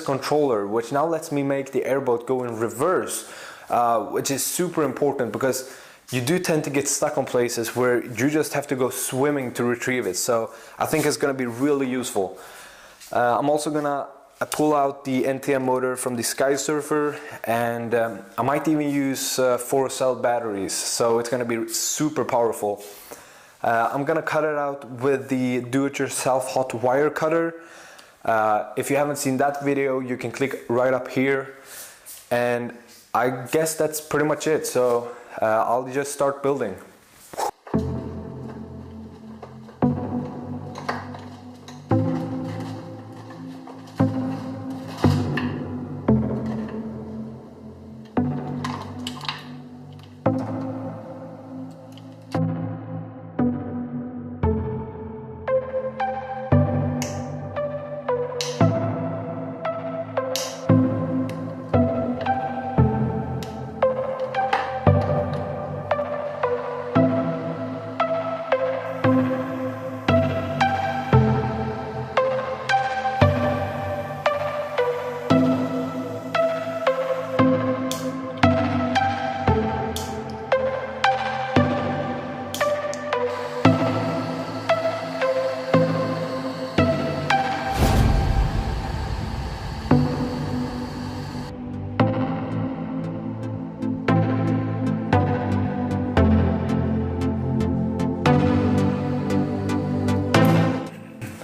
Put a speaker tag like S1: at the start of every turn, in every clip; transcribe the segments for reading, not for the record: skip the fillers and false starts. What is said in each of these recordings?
S1: controller, which now lets me make the airboat go in reverse, which is super important because you do tend to get stuck on places where you just have to go swimming to retrieve it. So I think it's going to be really useful. I'm also going to pull out the NTM motor from the Sky Surfer, and I might even use 4-cell batteries, so it's going to be super powerful. I'm going to cut it out with the do-it-yourself hot wire cutter. If you haven't seen that video, you can click right up here, and I guess that's pretty much it. So I'll just start building.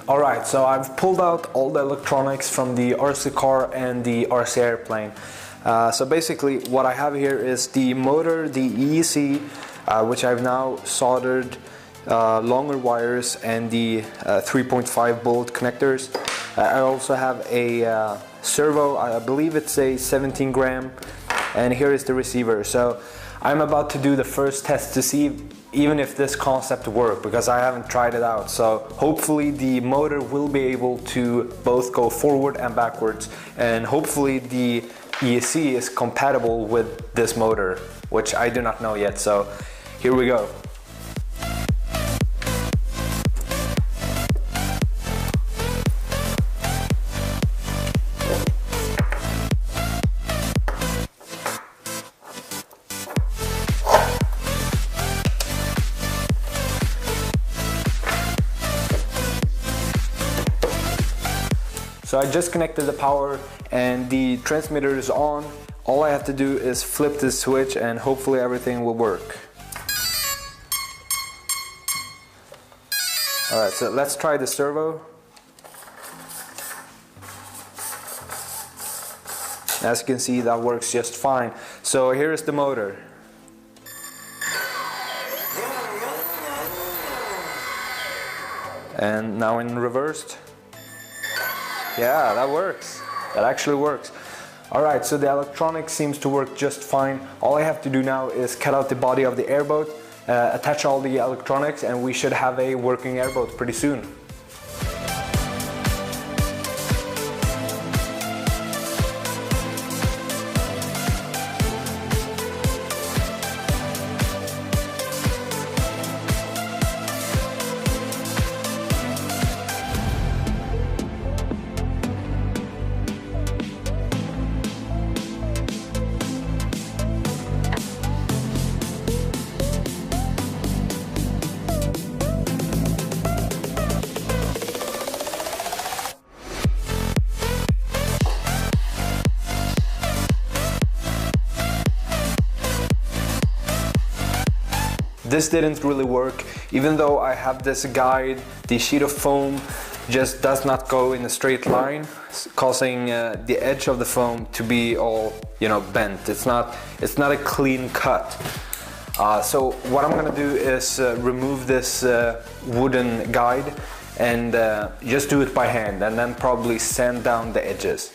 S1: Alright, so I've pulled out all the electronics from the RC car and the RC airplane. So basically what I have here is the motor, the EEC, which I've now soldered longer wires, and the 3.5 bolt connectors. I also have a servo, I believe it's a 17 gram, and here is the receiver. So I'm about to do the first test to see even if this concept works, because I haven't tried it out. So hopefully the motor will be able to both go forward and backwards, and hopefully the EEC is compatible with this motor, which I do not know yet. So here we go. So I just connected the power and the transmitter is on. All I have to do is flip this switch and hopefully everything will work. Alright, so let's try the servo. As you can see, that works just fine. So here is the motor. And now in reversed. Yeah, that works. That actually works. Alright, so the electronics seems to work just fine. All I have to do now is cut out the body of the airboat, attach all the electronics, and we should have a working airboat pretty soon. This didn't really work. Even though I have this guide, the sheet of foam just does not go in a straight line, causing the edge of the foam to be all, bent. It's not a clean cut. So what I'm gonna do is remove this wooden guide and just do it by hand, and then probably sand down the edges.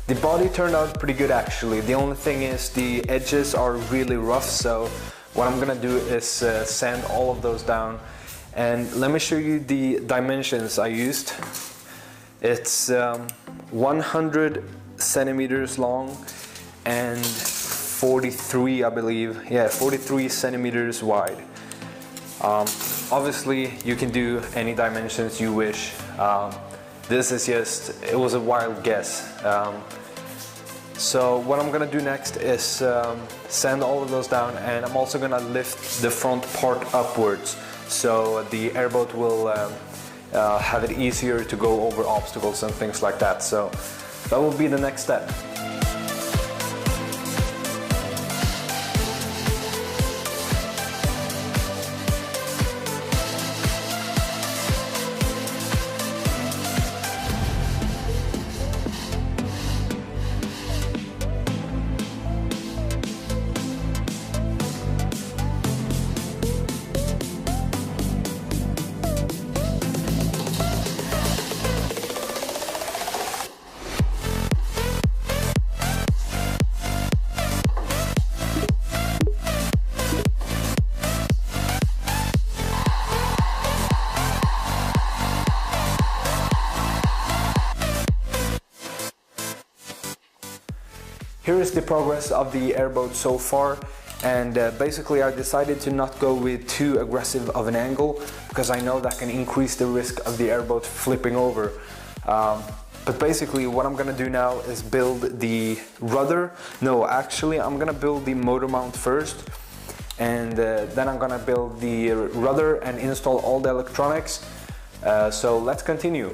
S1: The body turned out pretty good actually. The only thing is the edges are really rough, so what I'm gonna do is sand all of those down. And let me show you the dimensions I used. It's 100 centimeters long and 43, I believe, yeah, 43 centimeters wide. Obviously you can do any dimensions you wish. This is just, it was a wild guess. So what I'm gonna do next is sand all of those down, and I'm also gonna lift the front part upwards so the airboat will have it easier to go over obstacles and things like that. So that will be the next step. Here is the progress of the airboat so far, and basically I decided to not go with too aggressive of an angle because I know that can increase the risk of the airboat flipping over. But basically what I'm gonna do now is build the rudder. No, actually I'm gonna build the motor mount first, and then I'm gonna build the rudder and install all the electronics. So let's continue.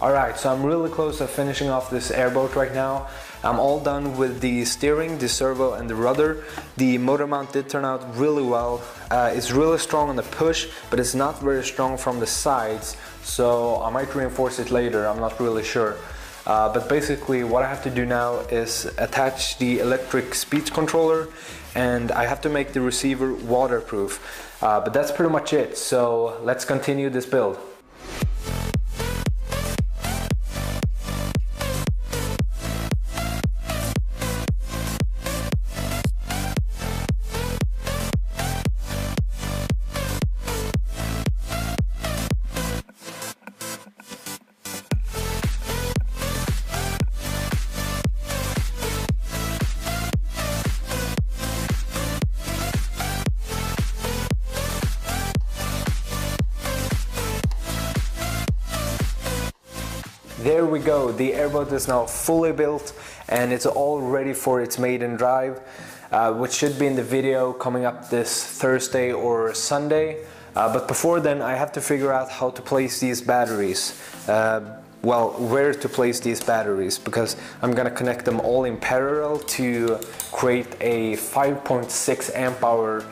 S1: Alright, so I'm really close to finishing off this airboat right now. I'm all done with the steering, the servo and the rudder. The motor mount did turn out really well. It's really strong on the push, but it's not very strong from the sides, so I might reinforce it later, I'm not really sure. But basically what I have to do now is attach the electric speech controller, and I have to make the receiver waterproof. But that's pretty much it, so let's continue this build. There we go, the Airboat is now fully built and it's all ready for its maiden drive, which should be in the video coming up this Thursday or Sunday. But before then I have to figure out how to place these batteries. Well, where to place these batteries, because I'm gonna connect them all in parallel to create a 5.6 amp hour